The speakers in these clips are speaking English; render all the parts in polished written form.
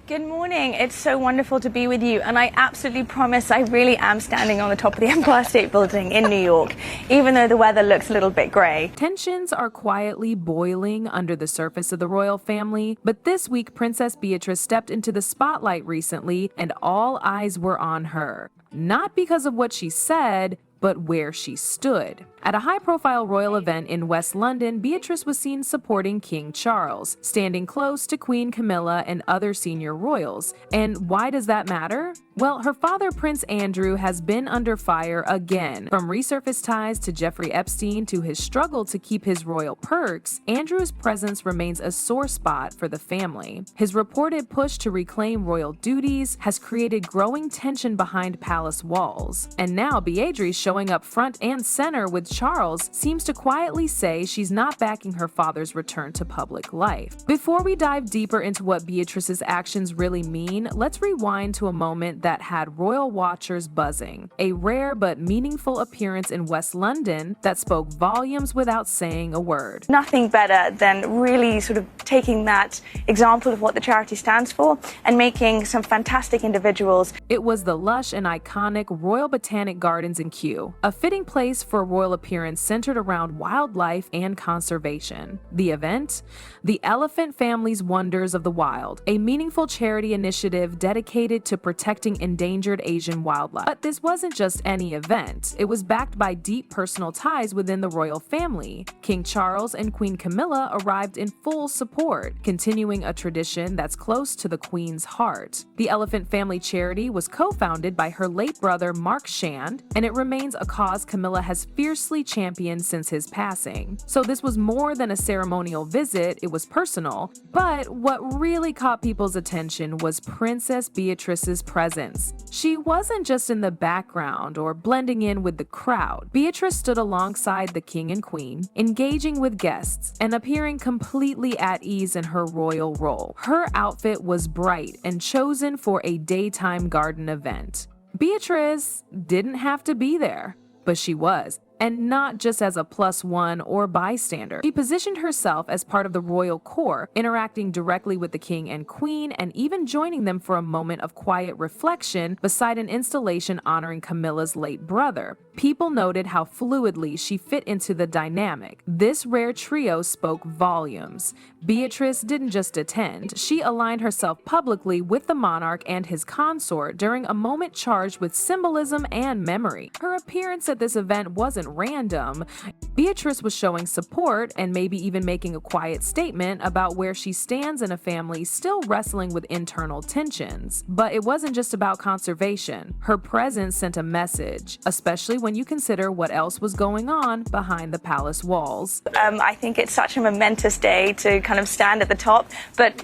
Good morning. It's so wonderful to be with you, and I absolutely promise I really am standing on the top of the Empire State Building in New York, even though the weather looks a little bit grey. Tensions are quietly boiling under the surface of the royal family, but this week Princess Beatrice stepped into the spotlight recently, and all eyes were on her. Not because of what she said, but where she stood. At a high-profile royal event in West London, Beatrice was seen supporting King Charles, standing close to Queen Camilla and other senior royals. And why does that matter? Well, her father, Prince Andrew, has been under fire again. From resurfaced ties to Jeffrey Epstein to his struggle to keep his royal perks, Andrew's presence remains a sore spot for the family. His reported push to reclaim royal duties has created growing tension behind palace walls. And now Beatrice, showing up front and center with Charles, seems to quietly say she's not backing her father's return to public life. Before we dive deeper into what Beatrice's actions really mean, let's rewind to a moment that had royal watchers buzzing. A rare but meaningful appearance in West London that spoke volumes without saying a word. Nothing better than really sort of taking that example of what the charity stands for and making some fantastic individuals. It was the lush and iconic Royal Botanic Gardens in Kew, a fitting place for a royal appearance centered around wildlife and conservation. The event? The Elephant Family's Wonders of the Wild, a meaningful charity initiative dedicated to protecting endangered Asian wildlife. But this wasn't just any event. It was backed by deep personal ties within the royal family. King Charles and Queen Camilla arrived in full support, continuing a tradition that's close to the Queen's heart. The Elephant Family Charity was co-founded by her late brother Mark Shand, and it remains a cause Camilla has fiercely championed since his passing. So this was more than a ceremonial visit, it was personal. But what really caught people's attention was Princess Beatrice's presence. She wasn't just in the background or blending in with the crowd. Beatrice stood alongside the king and queen, engaging with guests and appearing completely at ease in her royal role. Her outfit was bright and chosen for a daytime garden event. Beatrice didn't have to be there, but she was. And not just as a +1 or bystander. She positioned herself as part of the royal core, interacting directly with the king and queen and even joining them for a moment of quiet reflection beside an installation honoring Camilla's late brother. People noted how fluidly she fit into the dynamic. This rare trio spoke volumes. Beatrice didn't just attend, she aligned herself publicly with the monarch and his consort during a moment charged with symbolism and memory. Her appearance at this event wasn't random. Beatrice was showing support and maybe even making a quiet statement about where she stands in a family still wrestling with internal tensions. But it wasn't just about conservation. Her presence sent a message, especially when you consider what else was going on behind the palace walls. I think it's such a momentous day to kind of stand at the top, but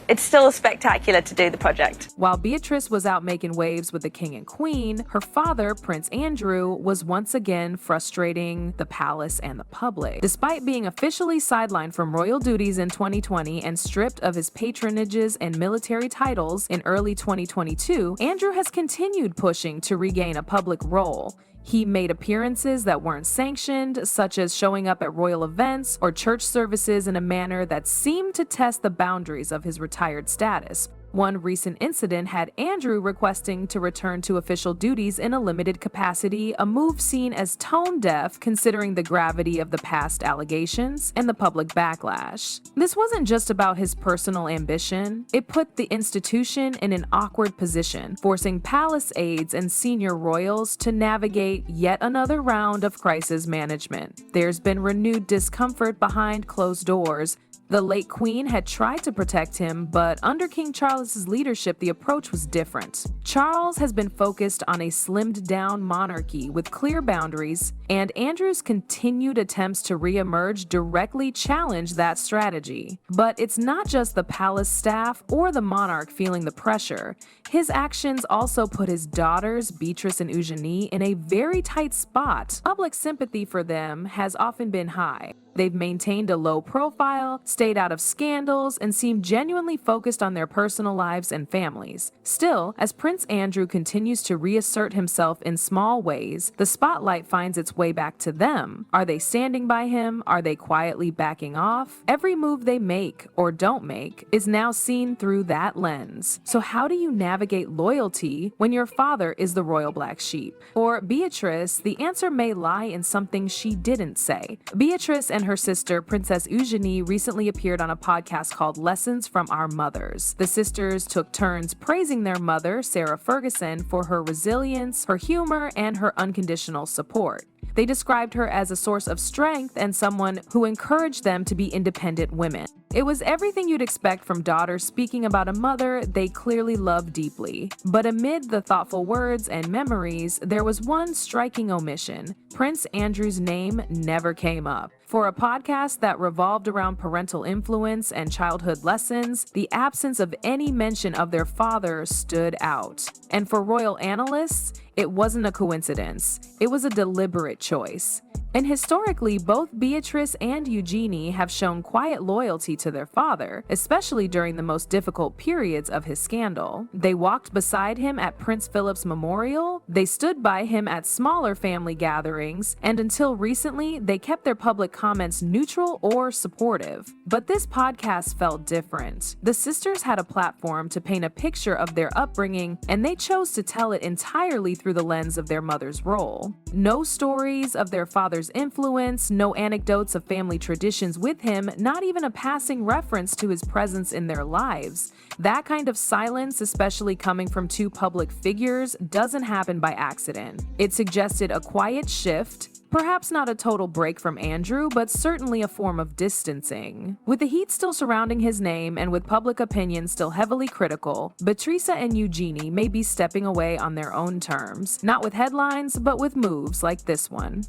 it's still spectacular to do the project. While Beatrice was out making waves with the king and queen, her father, Prince Andrew, was once again frustrating the palace and the public. Despite being officially sidelined from royal duties in 2020 and stripped of his patronages and military titles in early 2022, Andrew has continued pushing to regain a public role. He made appearances that weren't sanctioned, such as showing up at royal events or church services in a manner that seemed to test the boundaries of his retired status. One recent incident had Andrew requesting to return to official duties in a limited capacity, a move seen as tone-deaf considering the gravity of the past allegations and the public backlash. This wasn't just about his personal ambition. It put the institution in an awkward position, forcing palace aides and senior royals to navigate yet another round of crisis management. There's been renewed discomfort behind closed doors. The late queen had tried to protect him, but under King Charles's leadership, the approach was different. Charles has been focused on a slimmed-down monarchy with clear boundaries, and Andrew's continued attempts to re-emerge directly challenge that strategy. But it's not just the palace staff or the monarch feeling the pressure. His actions also put his daughters, Beatrice and Eugenie, in a very tight spot. Public sympathy for them has often been high. They've maintained a low profile, stayed out of scandals, and seem genuinely focused on their personal lives and families. Still, as Prince Andrew continues to reassert himself in small ways, the spotlight finds its way back to them. Are they standing by him? Are they quietly backing off? Every move they make or don't make is now seen through that lens. So how do you navigate loyalty when your father is the royal black sheep? For Beatrice, the answer may lie in something she didn't say. Beatrice and her sister, Princess Eugenie, recently appeared on a podcast called Lessons from Our Mothers. The sisters took turns praising their mother, Sarah Ferguson, for her resilience, her humor, and her unconditional support. They described her as a source of strength and someone who encouraged them to be independent women. It was everything you'd expect from daughters speaking about a mother they clearly loved deeply. But amid the thoughtful words and memories, there was one striking omission. Prince Andrew's name never came up. For a podcast that revolved around parental influence and childhood lessons, the absence of any mention of their father stood out. And for royal analysts, it wasn't a coincidence. It was a deliberate choice. And historically, both Beatrice and Eugenie have shown quiet loyalty to their father, especially during the most difficult periods of his scandal. They walked beside him at Prince Philip's memorial, they stood by him at smaller family gatherings, and until recently, they kept their public comments neutral or supportive. But this podcast felt different. The sisters had a platform to paint a picture of their upbringing, and they chose to tell it entirely through the lens of their mother's role. No stories of their father's influence, no anecdotes of family traditions with him, not even a passing reference to his presence in their lives. That kind of silence, especially coming from two public figures, doesn't happen by accident. It suggested a quiet shift. Perhaps not a total break from Andrew, but certainly a form of distancing. With the heat still surrounding his name and with public opinion still heavily critical, Beatrice and Eugenie may be stepping away on their own terms, not with headlines, but with moves like this one.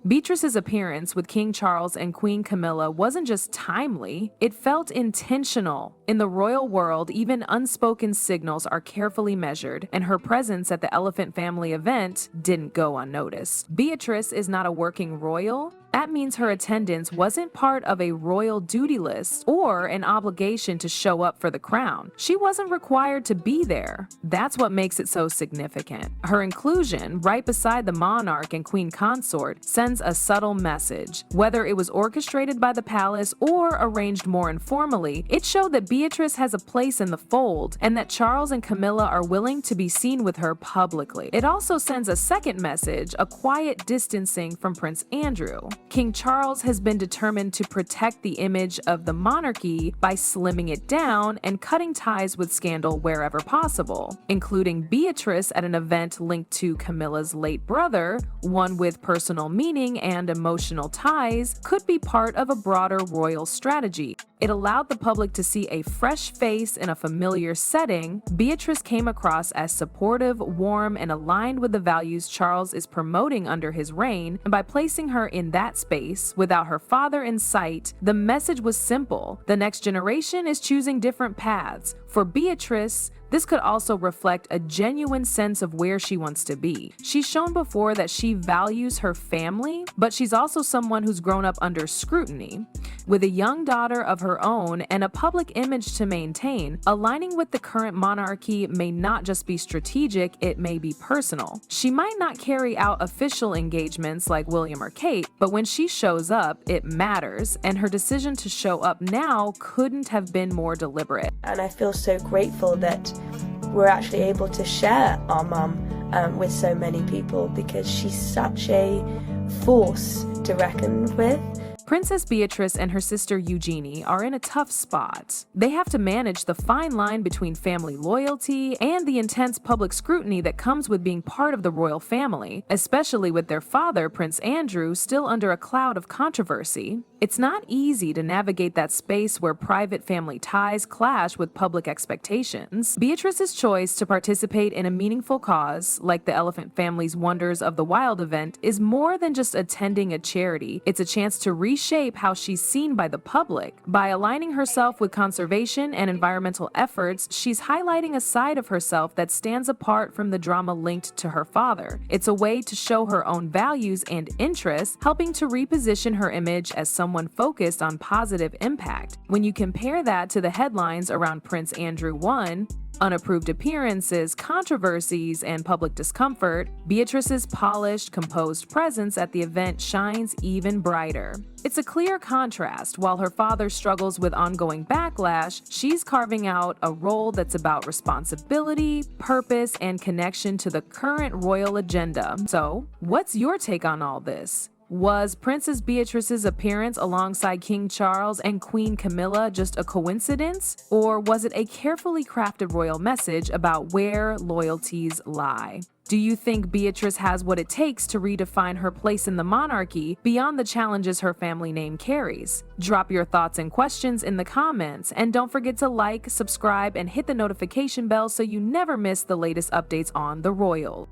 Beatrice's appearance with King Charles and Queen Camilla wasn't just timely, it felt intentional. In the royal world, even unspoken signals are carefully measured, and her presence at the Elephant family event didn't go unnoticed. Beatrice is not a working royal. That means her attendance wasn't part of a royal duty list or an obligation to show up for the crown. She wasn't required to be there. That's what makes it so significant. Her inclusion, right beside the monarch and queen consort, sends a subtle message. Whether it was orchestrated by the palace or arranged more informally, it showed that Beatrice has a place in the fold and that Charles and Camilla are willing to be seen with her publicly. It also sends a second message, a quiet distancing from Prince Andrew. King Charles has been determined to protect the image of the monarchy by slimming it down and cutting ties with scandal wherever possible, including Beatrice at an event linked to Camilla's late brother, one with personal meaning and emotional ties, could be part of a broader royal strategy. It allowed the public to see a fresh face in a familiar setting. Beatrice came across as supportive, warm, and aligned with the values Charles is promoting under his reign, and by placing her in that space, without her father in sight, the message was simple. The next generation is choosing different paths. For Beatrice, this could also reflect a genuine sense of where she wants to be. She's shown before that she values her family, but she's also someone who's grown up under scrutiny. With a young daughter of her own and a public image to maintain, aligning with the current monarchy may not just be strategic, it may be personal. She might not carry out official engagements like William or Kate, but when she shows up, it matters, and her decision to show up now couldn't have been more deliberate. And I feel so grateful that we're actually able to share our mum with so many people, because she's such a force to reckon with. Princess Beatrice and her sister Eugenie are in a tough spot. They have to manage the fine line between family loyalty and the intense public scrutiny that comes with being part of the royal family, especially with their father, Prince Andrew, still under a cloud of controversy. It's not easy to navigate that space where private family ties clash with public expectations. Beatrice's choice to participate in a meaningful cause, like the Elephant family's Wonders of the Wild event, is more than just attending a charity. It's a chance to reshape how she's seen by the public. By aligning herself with conservation and environmental efforts, she's highlighting a side of herself that stands apart from the drama linked to her father. It's a way to show her own values and interests, helping to reposition her image as someone focused on positive impact. When you compare that to the headlines around Prince Andrew 1, unapproved appearances, controversies, and public discomfort, Beatrice's polished, composed presence at the event shines even brighter. It's a clear contrast. While her father struggles with ongoing backlash, she's carving out a role that's about responsibility, purpose, and connection to the current royal agenda. So, what's your take on all this? Was Princess Beatrice's appearance alongside King Charles and Queen Camilla just a coincidence? Or was it a carefully crafted royal message about where loyalties lie? Do you think Beatrice has what it takes to redefine her place in the monarchy beyond the challenges her family name carries? Drop your thoughts and questions in the comments, and don't forget to like, subscribe, and hit the notification bell so you never miss the latest updates on the royal.